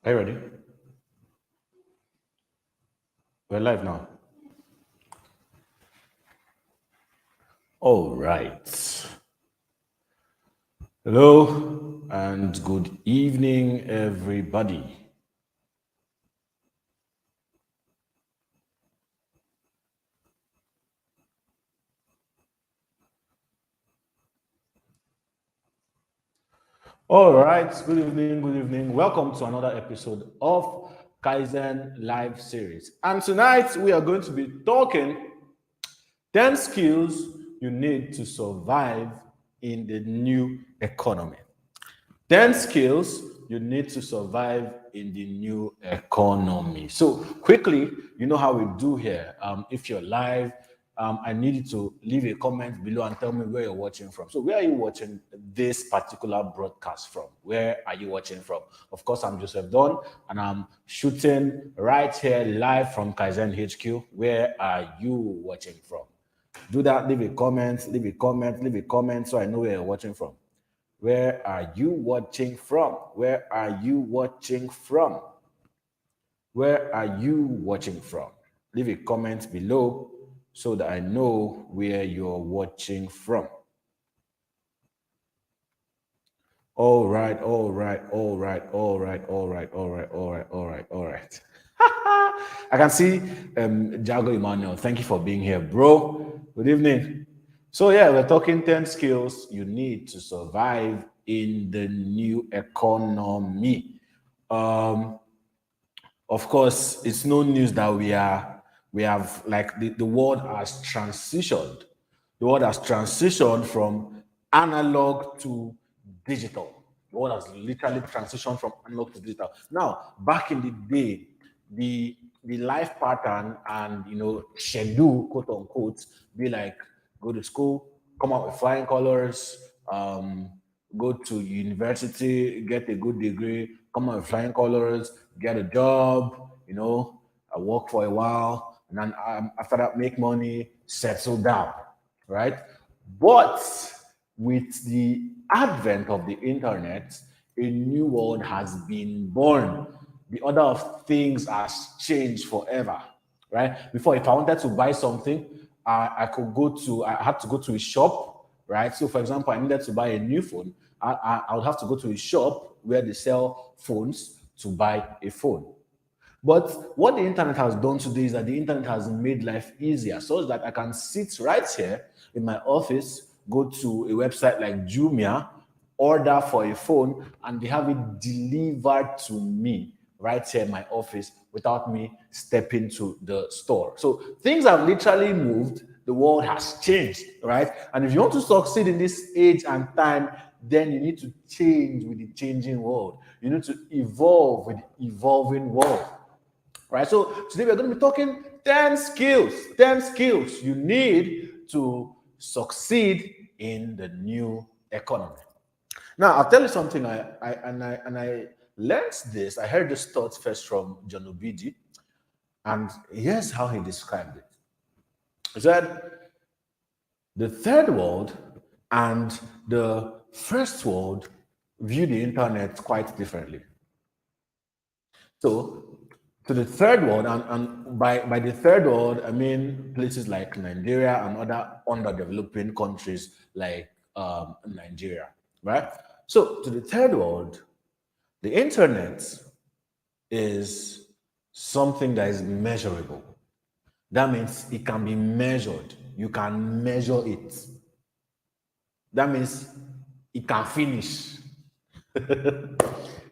Are you ready? We're live now. All right. Hello and good evening, everybody. All right. Good evening. Good evening. Welcome to another episode of Kaizen Live Series. And tonight we are going to be talking 10 skills you need to survive in the new economy. 10 skills you need to survive in the new economy. So, quickly, you know how we do here. If you're live, I need you to leave a comment below and tell me where you're watching from. So, where are you watching this particular broadcast from? Where are you watching from? Of course, I'm Joseph Don, and I'm shooting right here live from Kaizen HQ. Where are you watching from? Do that, leave a comment, leave a comment, leave a comment so I know where you're watching from. Where are you watching from? Where are you watching from? Where are you watching from? Leave a comment below so that I know where you're watching from. All right, all right, all right, all right, all right, all right, all right, all right, all right. I can see Jago Emmanuel. Thank you for being here, bro. Good evening. So yeah, we're talking 10 skills you need to survive in the new economy. Um, of course, it's no news that we have like the world has transitioned. The world has transitioned from analog to digital. The world has literally transitioned from analog to digital. Now, back in the day, the life pattern and schedule, quote unquote, be like go to school, come out with flying colors, go to university, get a good degree, come out with flying colors, get a job, I work for a while, and then after that, make money, settle down, right? But with the advent of the internet, a new world has been born. The order of things has changed forever, right? Before, if I wanted to buy something, I had to go to a shop, right? So, for example, I needed to buy a new phone. I would have to go to a shop where they sell phones to buy a phone. But what the internet has done today is that the internet has made life easier so that I can sit right here in my office, go to a website like Jumia, order for a phone, and they have it delivered to me right here in my office without me stepping to the store. So things have literally moved. The world has changed, right? And if you want to succeed in this age and time, then you need to change with the changing world. You need to evolve with the evolving world. Right, so today we're going to be talking 10 skills you need to succeed in the new economy. Now, I'll tell you something. I learned this. I heard this thought first from John Obidi, and here's how he described it. He said, the third world and the first world view the internet quite differently. So, to the third world, and by the third world, I mean places like Nigeria and other underdeveloping countries like Nigeria, right? So, to the third world, the internet is something that is measurable. That means it can be measured. You can measure it. That means it can finish.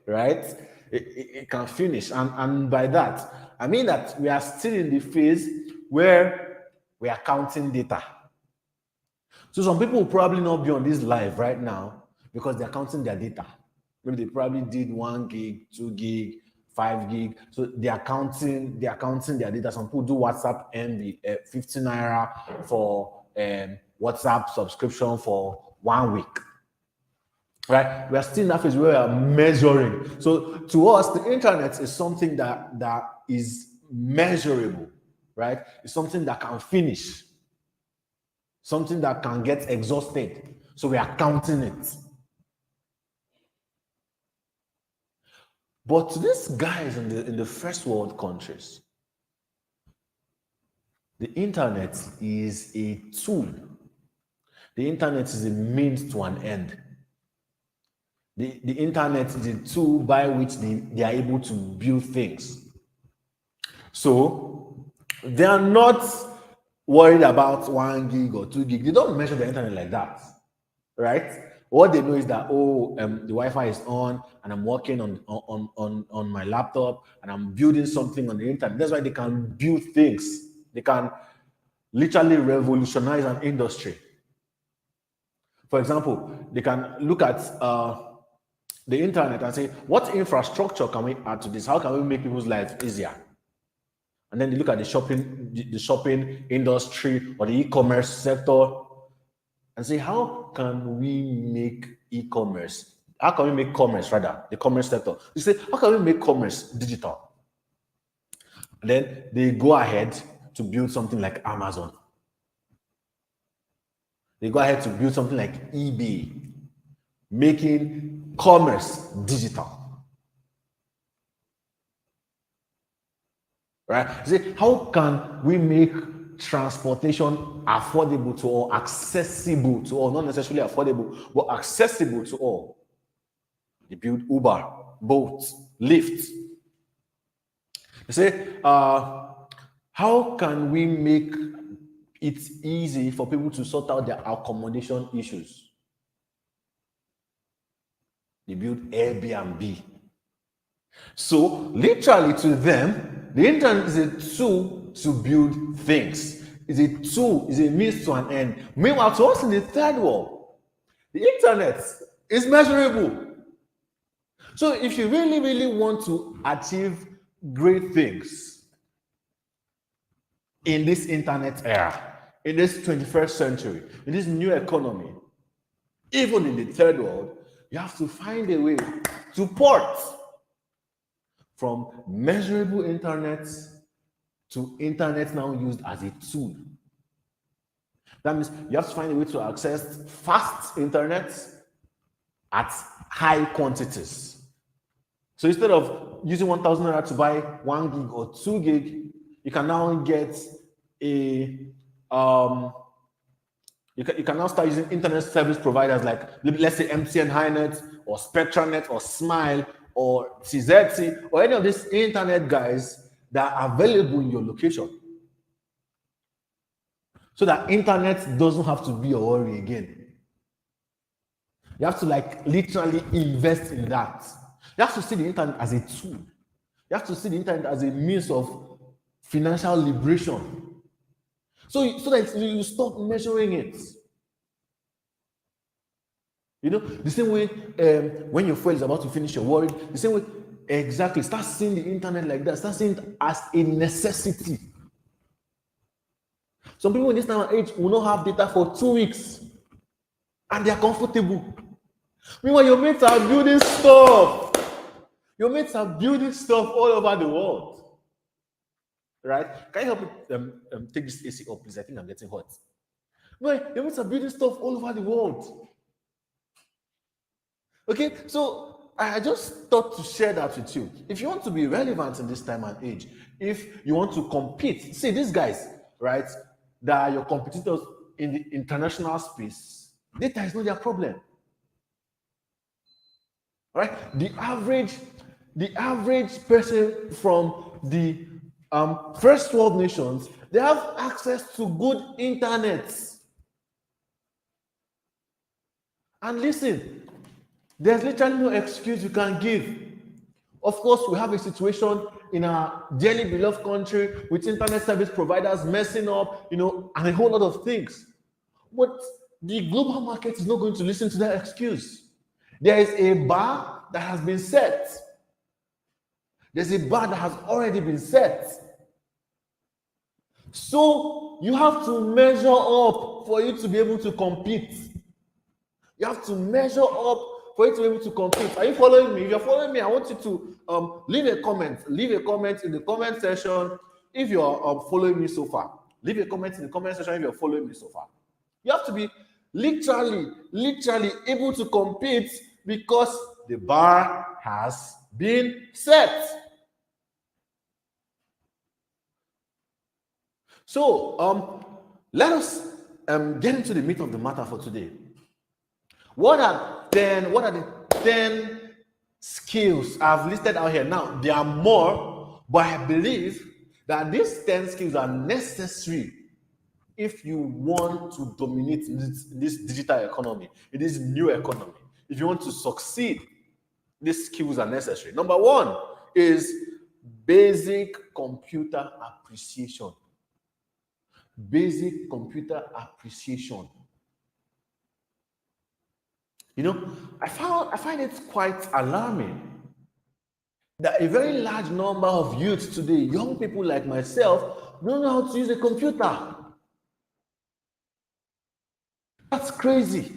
Right? It can finish. And by that, I mean that we are still in the phase where we are counting data. So some people will probably not be on this live right now because they're counting their data. Maybe they probably did 1 gig, 2 gig, 5 gig. So they are counting their data. Some people do WhatsApp MB, 50 naira for WhatsApp subscription for 1 week. Right? We are still in that phase where we are measuring. So to us, the internet is something that is measurable, right? It's something that can finish, something that can get exhausted. So we are counting it. But to these guys in the first world countries, the internet is a tool. The internet is a means to an end. The internet is a tool by which they are able to build things. So they are not worried about 1 gig or 2 gig. They don't measure the internet like that, right? What they know is that, the Wi-Fi is on and I'm working on my laptop and I'm building something on the internet. That's why they can build things. They can literally revolutionize an industry. For example, they can look at the internet and say, what infrastructure can we add to this? How can we make people's lives easier? And then they look at the shopping industry or the e-commerce sector and say, how can we make e-commerce? How can we make commerce, rather, the commerce sector? You say, how can we make commerce digital? And then they go ahead to build something like Amazon. They go ahead to build something like eBay, making commerce digital. Right? See, how can we make transportation affordable to all, accessible to all, not necessarily affordable, but accessible to all? They build Uber, Bolt, Lyft. They say, how can we make it easy for people to sort out their accommodation issues? They build Airbnb. So, literally to them, the internet is a tool to build things. It's a tool, it's a means to an end. Meanwhile, to us in the third world, the internet is measurable. So, if you really, really want to achieve great things in this internet era, in this 21st century, in this new economy, even in the third world, you have to find a way to port from measurable internet to internet now used as a tool. That means you have to find a way to access fast internet at high quantities. So instead of using 1,000 naira to buy 1 gig or 2 gig, you can now get a you can now start using internet service providers like, let's say, MTN HiNet or SpectraNet or Smile or CZT or any of these internet guys that are available in your location, so that internet doesn't have to be your worry again. You have to literally invest in that. You have to see the internet as a tool. You have to see the internet as a means of financial liberation. So that you stop measuring it. You know, the same way when your fuel is about to finish, you're worried. The same way, exactly. Start seeing the internet like that. Start seeing it as a necessity. Some people in this time and age will not have data for 2 weeks, and they are comfortable. Meanwhile, your mates are building stuff. Your mates are building stuff all over the world. Right? Can you help me take this AC up, please? I think I'm getting hot. Well, your mates are building stuff all over the world. Okay, so I just thought to share that with you. If you want to be relevant in this time and age, if you want to compete, see these guys, right, that are your competitors in the international space, data is not their problem. Right? The average person from the first world nations, they have access to good internet. And listen, there's literally no excuse you can give. Of course, we have a situation in our dearly beloved country with internet service providers messing up, and a whole lot of things. But the global market is not going to listen to that excuse. There is a bar that has been set. There's a bar that has already been set. So you have to measure up for you to be able to compete. You have to measure up for you to be able to compete. Are you following me? If you're following me, I want you to leave a comment. Leave a comment in the comment section if you're following me so far. Leave a comment in the comment section if you're following me so far. You have to be literally able to compete because the bar has being set. So let us get into the meat of the matter for today. What are the 10 skills I've listed out here? Now, there are more, but I believe that these 10 skills are necessary if you want to dominate this digital economy, in this new economy. If you want to succeed, these skills are necessary. Number one is basic computer appreciation. Basic computer appreciation. You know, I find it quite alarming that a very large number of youth today, young people like myself, don't know how to use a computer. That's crazy.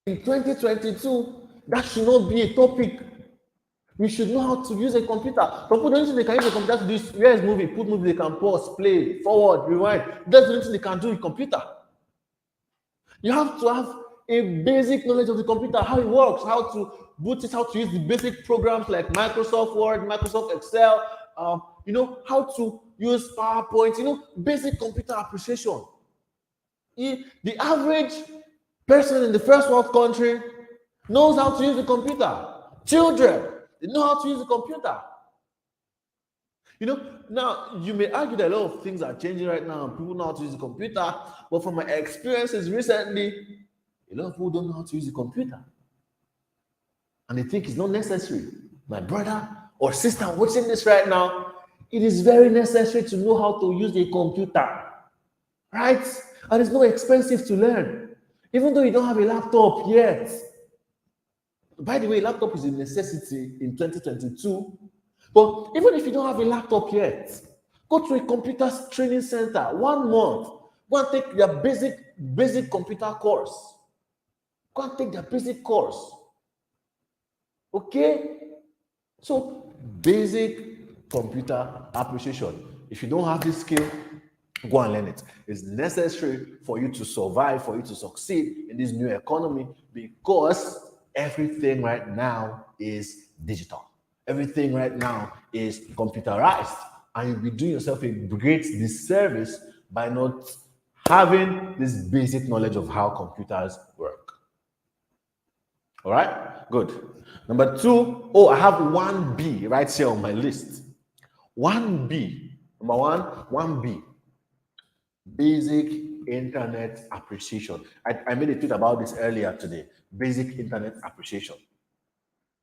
In 2022, that should not be a topic. We should know how to use a computer. Some people don't think they can use a computer to do this. Where is movie? Put movie, they can pause, play, forward, rewind. That's the only thing they can do with computer. You have to have a basic knowledge of the computer, how it works, how to boot it, how to use the basic programs like Microsoft Word, Microsoft Excel, how to use PowerPoint, basic computer appreciation. The average person in the first world country knows how to use the computer. Children, they know how to use the computer. Now you may argue that a lot of things are changing right now and people know how to use the computer, but from my experiences recently, a lot of people don't know how to use the computer. And they think it's not necessary. My brother or sister watching this right now, it is very necessary to know how to use a computer. Right? And it's not expensive to learn. Even though you don't have a laptop yet. By the way, laptop is a necessity in 2022. But even if you don't have a laptop yet, go to a computer training center 1 month. Go and take their basic computer course. Go and take their basic course. Okay? So, basic computer appreciation. If you don't have this skill, go and learn it. It's necessary for you to survive, for you to succeed in this new economy, because everything right now is digital. Everything right now is computerized, and you'll be doing yourself a great disservice by not having this basic knowledge of how computers work. All right, good. Number two, I have 1B right here on my list. 1B, number one, 1B. Basic internet appreciation. I made a tweet about this earlier today. Basic internet appreciation.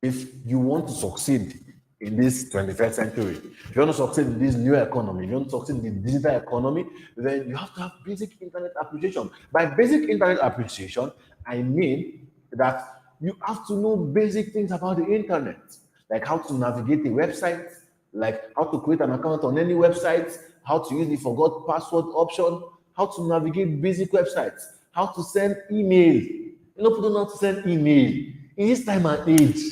If you want to succeed in this 21st century, if you want to succeed in this new economy, if you want to succeed in the digital economy, then you have to have basic internet appreciation. By basic internet appreciation, I mean that you have to know basic things about the internet, like how to navigate a website, like how to create an account on any website, how to use the forgot password option, how to navigate basic websites, how to send email. People don't know how to send email. In this time and age,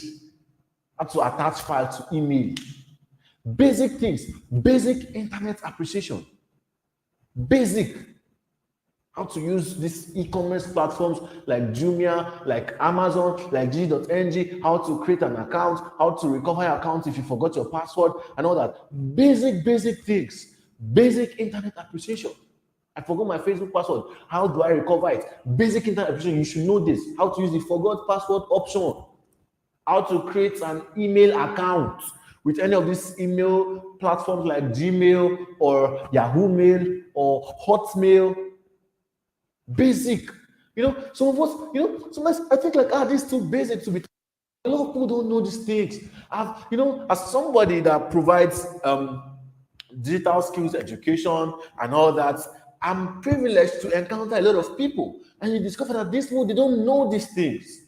how to attach file to email. Basic things, basic internet appreciation. Basic. How to use these e-commerce platforms like Jumia, like Amazon, like G.ng, how to create an account, how to recover your account if you forgot your password, and all that. Basic things. Basic internet appreciation. I forgot my Facebook password. How do I recover it? Basic internet appreciation. You should know this. How to use the forgot password option. How to create an email account with any of these email platforms like Gmail or Yahoo Mail or Hotmail. Basic. Some of us, sometimes I think like, this is too basic to be. A lot of people don't know these things. As somebody that provides digital skills education and all that, I'm privileged to encounter a lot of people, and you discover that these people, they don't know these things.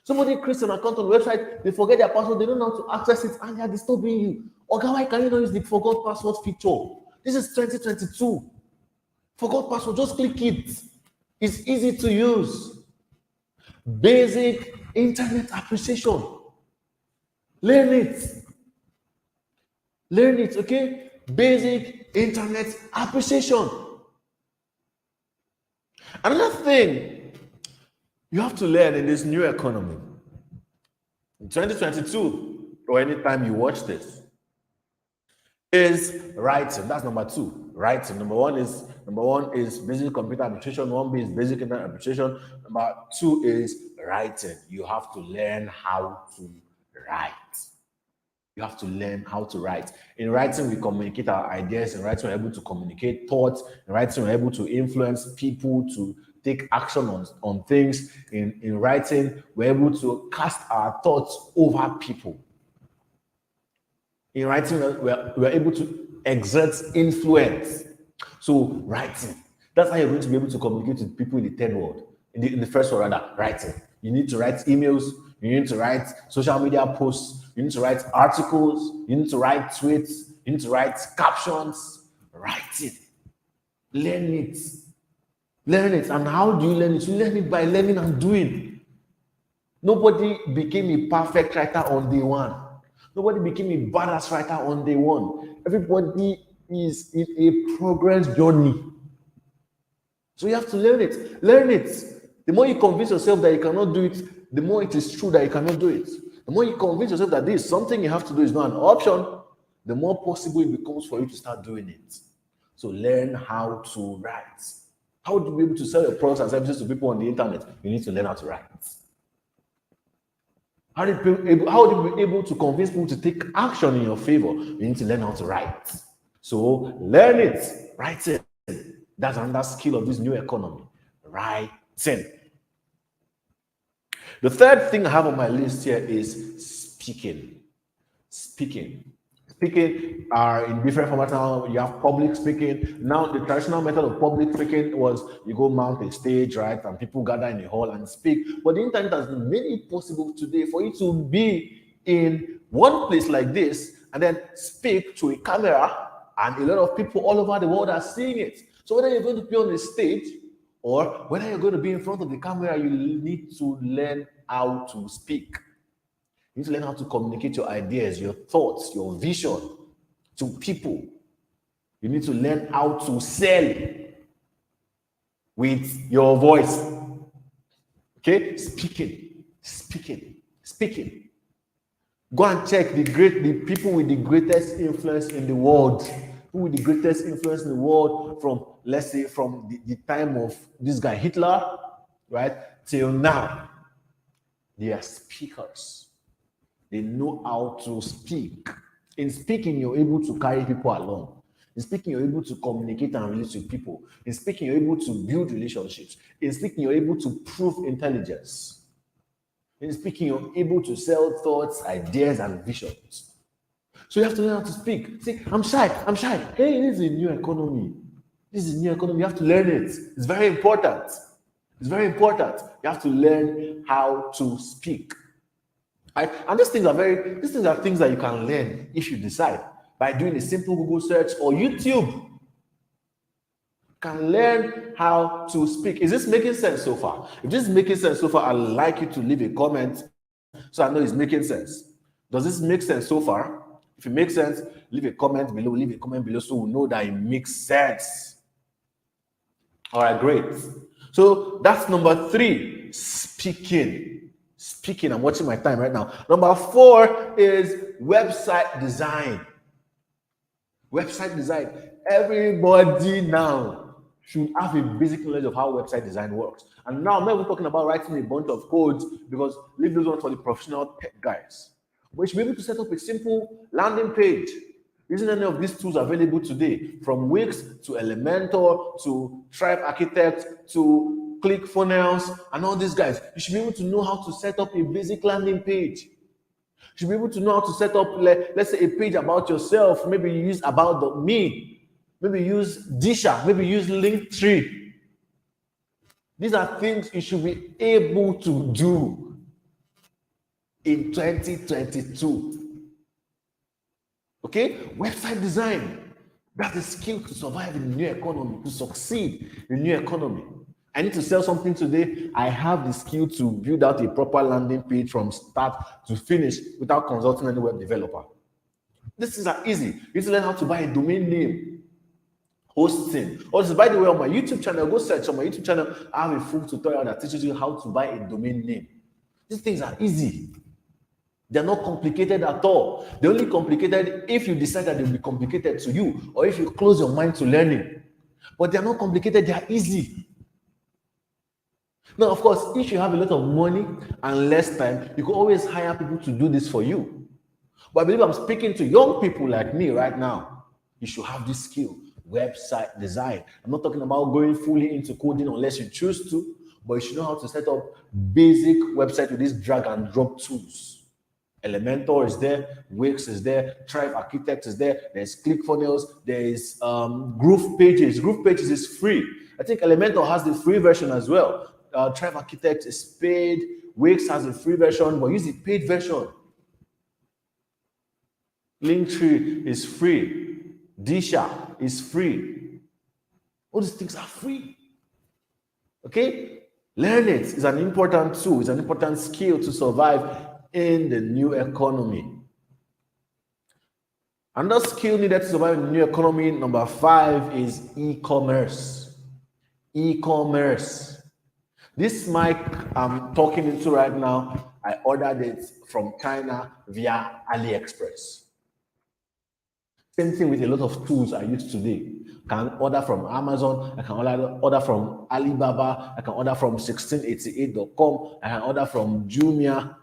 Somebody creates an account on the website, they forget their password, they don't know how to access it, and they are disturbing you. Why can you not use the forgot password feature? This is 2022. Forgot password, just click it. It's easy to use. Basic internet appreciation. Learn it, okay? Basic internet appreciation. Another thing you have to learn in this new economy. In 2022, or anytime you watch this, is writing. That's number two. Writing. Number one is basic computer administration. 1B is basic internet administration. Number two is writing. You have to learn how to write. You have to learn how to write. In writing, we communicate our ideas. In writing, we're able to communicate thoughts. In writing, we're able to influence people to take action on things. In writing, we're able to cast our thoughts over people. In writing, we're able to exert influence. So writing, that's how you're going to be able to communicate with people in the third world. In the first world, rather, writing. You need to write emails. You need to write social media posts. You need to write articles. You need to write tweets. You need to write captions. Write it. Learn it. Learn it. And how do you learn it? You learn it by learning and doing. Nobody became a perfect writer on day one. Nobody became a badass writer on day one. Everybody is in a progress journey. So you have to learn it. Learn it. The more you convince yourself that you cannot do it, the more it is true that you cannot do it. The more you convince yourself that this is something you have to do, is not an option, the more possible it becomes for you to start doing it. So learn how to write. How to be able to sell your products and services to people on the internet? You need to learn how to write. How do you be able to convince people to take action in your favor? You need to learn how to write. So learn it. Write it. That's another skill of this new economy. Writing. The third thing I have on my list here is speaking. Speaking are in different formats now. You have public speaking. Now, the traditional method of public speaking was you go mount a stage, right? And people gather in a hall and speak. But the internet has made it possible today for you to be in one place like this and then speak to a camera, and a lot of people all over the world are seeing it. So whether you're going to be on the stage or whether you're going to be in front of the camera, you need to learn how to speak. You need to learn how to communicate your ideas, your thoughts, your vision to people. You need to learn how to sell with your voice. Okay? Speaking. Go and check the people with the greatest influence in the world. Who with the greatest influence in the world from, let's say, from the time of this guy Hitler, right, till now. They are speakers. They know how to speak. In speaking, you're able to carry people along. In speaking, you're able to communicate and relate with people. In speaking, you're able to build relationships. In speaking, you're able to prove intelligence. In speaking, you're able to sell thoughts, ideas, and visions. So you have to learn how to speak. Say, I'm shy. Hey, this is a new economy. You have to learn it. It's very important. You have to learn how to speak. Right? And these things are things that you can learn if you decide by doing a simple Google search or YouTube. You can learn how to speak. Is this making sense so far? If this is making sense so far, I'd like you to leave a comment so I know it's making sense. Does this make sense so far? If it makes sense, leave a comment below so we'll know that it makes sense. All right, great. So that's number 3, speaking. I'm watching my time right now. Number 4 is website design. Everybody now should have a basic knowledge of how website design works. And now I'm not even talking about writing a bunch of codes, because leave those ones for the professional tech guys. But you should be able to set up a simple landing page using any of these tools available today, from Wix to Elementor to Tribe Architect to ClickFunnels and all these guys. You should be able to know how to set up a basic landing page. You should be able to know how to set up, let's say, a page about yourself. Maybe you use about.me. Maybe use Disha. Maybe use Linktree. These are things you should be able to do in 2022. Okay? Website design. That's the skill to survive in the new economy, to succeed in the new economy. I need to sell something today. I have the skill to build out a proper landing page from start to finish without consulting any web developer. These things are easy. You need to learn how to buy a domain name, hosting. Also, by the way, on my YouTube channel, go search on my YouTube channel. I have a full tutorial that teaches you how to buy a domain name. These things are easy. They're not complicated at all. They're only complicated if you decide that they'll be complicated to you, or if you close your mind to learning. But they're not complicated, they are easy. Now, of course, if you have a lot of money and less time, you can always hire people to do this for you. But I believe I'm speaking to young people like me right now. You should have this skill, website design. I'm not talking about going fully into coding unless you choose to, but you should know how to set up basic website with these drag and drop tools. Elementor is there, Wix is there, Thrive Architect is there, there's ClickFunnels, there's Groove Pages. Groove Pages is free. I think Elementor has the free version as well. Thrive Architect is paid, Wix has a free version, but use the paid version. Linktree is free. Disha is free. All these things are free. Okay? Learn it. It's an important tool. It's an important skill to survive in the new economy. Another skill needed to survive in the new economy, number 5, is e-commerce. E-commerce. This mic I'm talking into right now, I ordered it from China via AliExpress. Same thing with a lot of tools I use today. I can order from Amazon, I can order from Alibaba, I can order from 1688.com, I can order from Jumia.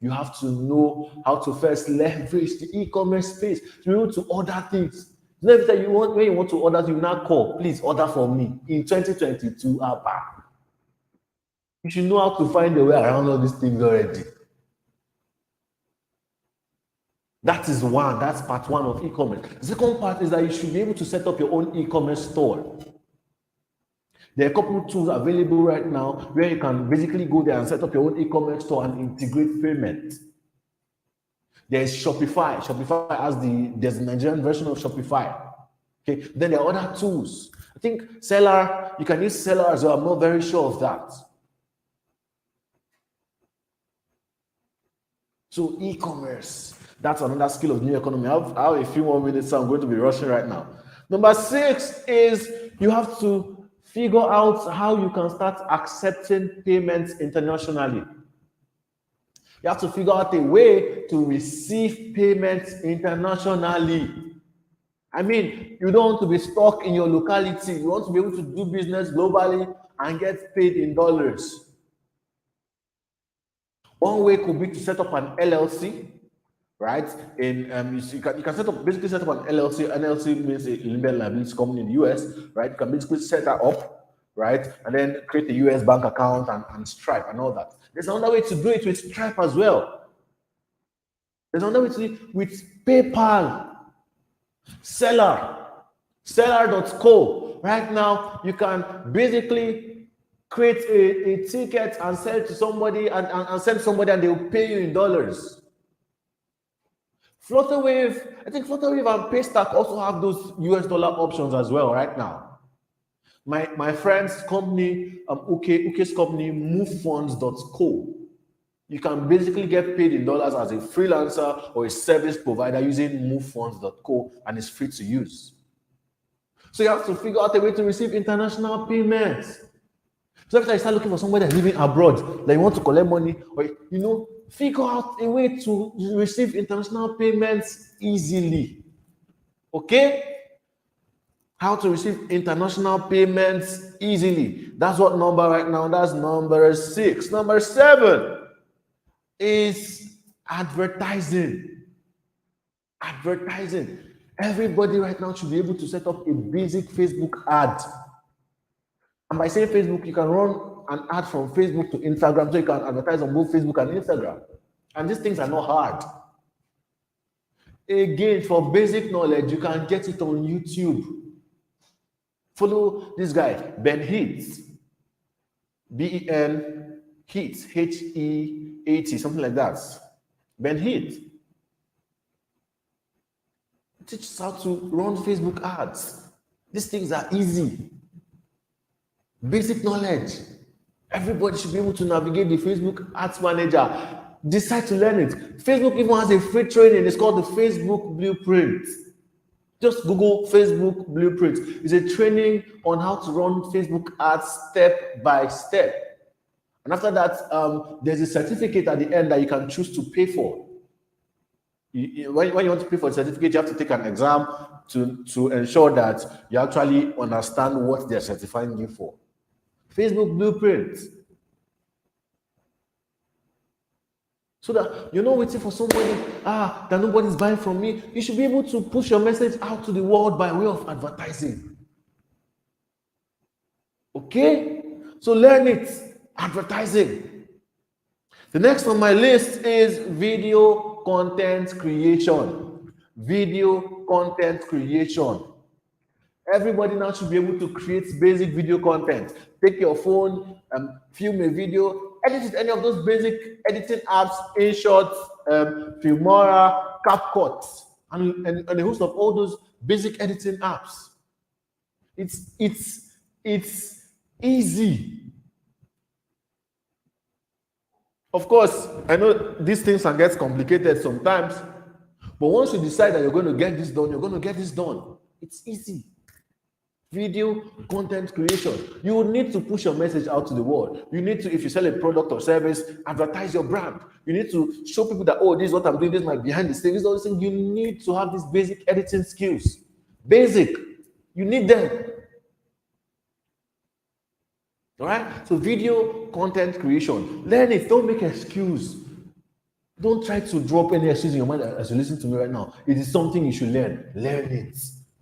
You have to know how to first leverage the e-commerce space to be able to order things. Next time when you want to order, you now call, please order from me in 2022. You should know how to find a way around all these things already. That is one. That's part 1 of e-commerce. The second part is that you should be able to set up your own e-commerce store. There are a couple of tools available right now where you can basically go there and set up your own e-commerce store and integrate payment. There's Shopify. Shopify has there's the Nigerian version of Shopify. Okay. Then there are other tools. I think Seller, you can use Seller as well. I'm not very sure of that. So e-commerce, that's another skill of new economy. I have a few more minutes, so I'm going to be rushing right now. Number 6 is you have to figure out how you can start accepting payments internationally. You have to figure out a way to receive payments internationally. I mean, you don't want to be stuck in your locality. You want to be able to do business globally and get paid in dollars. One way could be to set up an LLC, right? You can basically set up an LLC. LLC means a limited liability company in the US, right? You can basically set that up, right? And then create a US bank account and Stripe and all that. There's another way to do it with Stripe as well. There's another way to do it with PayPal, Seller.co. Right now, you can basically create a ticket and sell to somebody and send somebody and they will pay you in dollars. Flutterwave, I think Flutterwave and Paystack also have those US dollar options as well right now. My friend's company, Uke's company, movefunds.co. You can basically get paid in dollars as a freelancer or a service provider using movefunds.co, and it's free to use. So you have to figure out a way to receive international payments. So every time you start looking for somebody that's living abroad, that you want to collect money, or figure out a way to receive international payments easily. Okay? How to receive international payments easily. That's what number right now. That's number 6. Number 7 is advertising. Advertising. Everybody right now should be able to set up a basic Facebook ad. And by saying Facebook, you can run an ad from Facebook to Instagram, so you can advertise on both Facebook and Instagram. And these things are not hard. Again, for basic knowledge, you can get it on YouTube. Follow this guy, Ben Heath. Ben Heath, Heat, something like that. Ben Heath teaches how to run Facebook ads. These things are easy. Basic knowledge. Everybody should be able to navigate the Facebook Ads Manager. Decide to learn it. Facebook even has a free training. It's called the Facebook Blueprint. Just Google Facebook Blueprint. It's a training on how to run Facebook ads step by step. And after that, there's a certificate at the end that you can choose to pay for. When you want to pay for the certificate, you have to take an exam to ensure that you actually understand what they're certifying you for. Facebook Blueprint. So that you're not waiting for somebody, that nobody's buying from me. You should be able to push your message out to the world by way of advertising. Okay? So learn it. Advertising. The next on my list is video content creation. Video content creation. Everybody now should be able to create basic video content. Take your phone, film a video, edit it, any of those basic editing apps, InShot, Filmora, CapCut, and a host of all those basic editing apps. It's easy. Of course, I know these things can get complicated sometimes, but once you decide that you're going to get this done, you're going to get this done. It's easy. Video content creation. You will need to push your message out to the world. You need to, if you sell a product or service, advertise your brand. You need to show people that, oh, this is what I'm doing, this is my behind the scenes, all these things. You need to have these basic editing skills. Basic. You need them. All right? So video content creation. Learn it. Don't make an excuse. Don't try to drop any excuse in your mind as you listen to me right now. It is something you should learn. Learn it.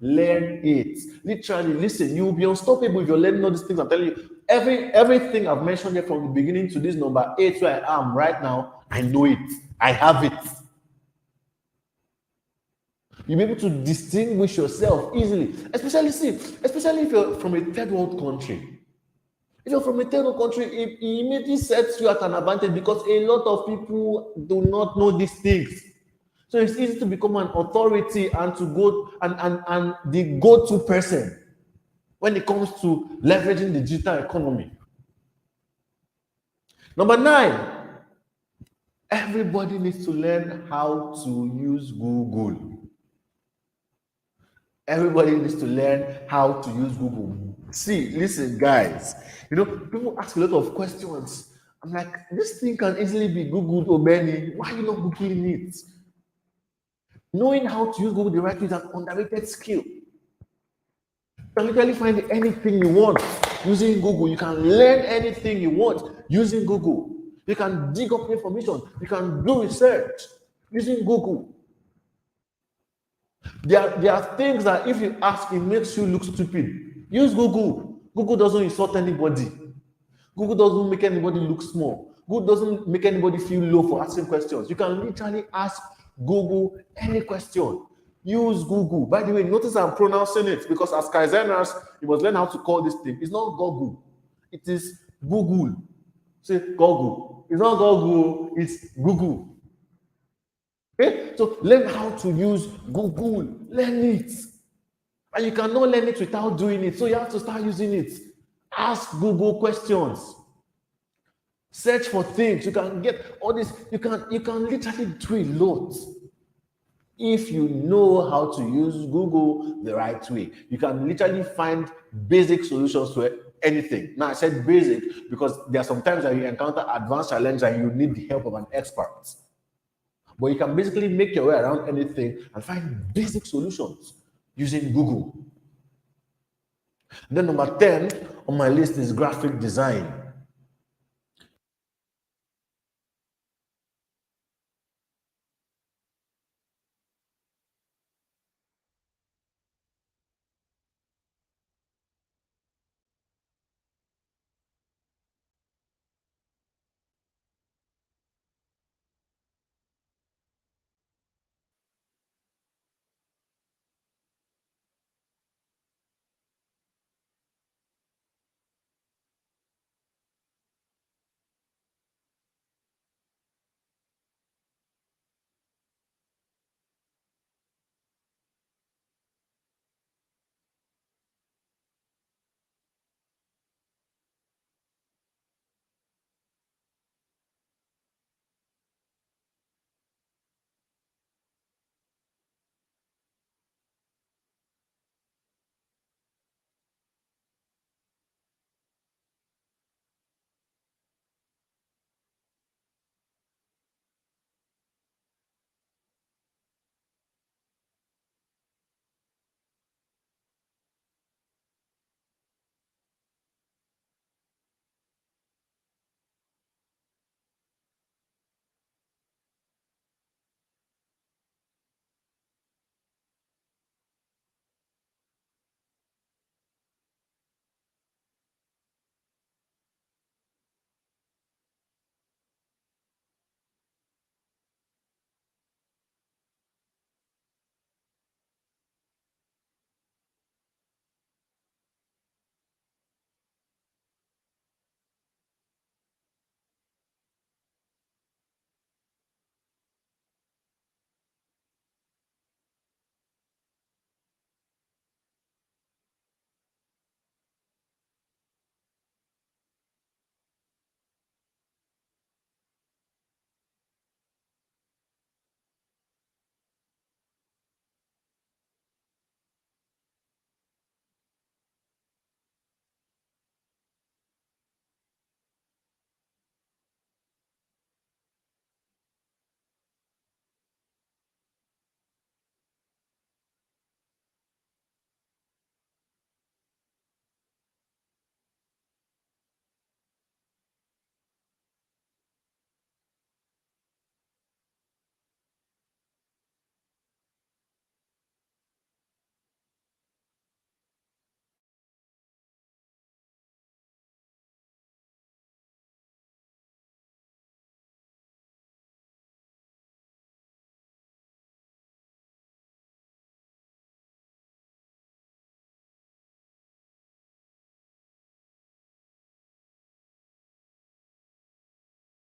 Learn it. Literally, listen, you will be unstoppable if you're learning all these things. I'm telling you, everything I've mentioned here from the beginning to this number 8 where I am right now, I know it. I have it. You'll be able to distinguish yourself easily, especially if you're from a third world country. If you're from a third world country, it immediately sets you at an advantage because a lot of people do not know these things. So it's easy to become an authority and to go and the go-to person when it comes to leveraging the digital economy. Number 9, everybody needs to learn how to use Google. Everybody needs to learn how to use Google. See, listen, guys. You know, people ask a lot of questions. I'm like, this thing can easily be Googled, Obeni. Why are you not Googling it? Knowing how to use Google the right way is an underrated skill. You can literally find anything you want using Google. You can learn anything you want using Google. You can dig up information. You can do research using Google. There are things that if you ask, it makes you look stupid. Use Google. Google doesn't insult anybody. Google doesn't make anybody look small. Google doesn't make anybody feel low for asking questions. You can literally ask Google any question. Use Google. By the way, notice I'm pronouncing it because as Kaizeners, you must learn how to call this thing. It's not Google. It is Google. Say Google. It's not Google. It's Google. Okay? So learn how to use Google. Learn it. And you cannot learn it without doing it. So you have to start using it. Ask Google questions. Search for things. You can get all this. You can literally do a lot. If you know how to use Google the right way, you can literally find basic solutions to anything. Now, I said basic because there are some times that you encounter advanced challenges and you need the help of an expert. But you can basically make your way around anything and find basic solutions using Google. Then number 10 on my list is graphic design.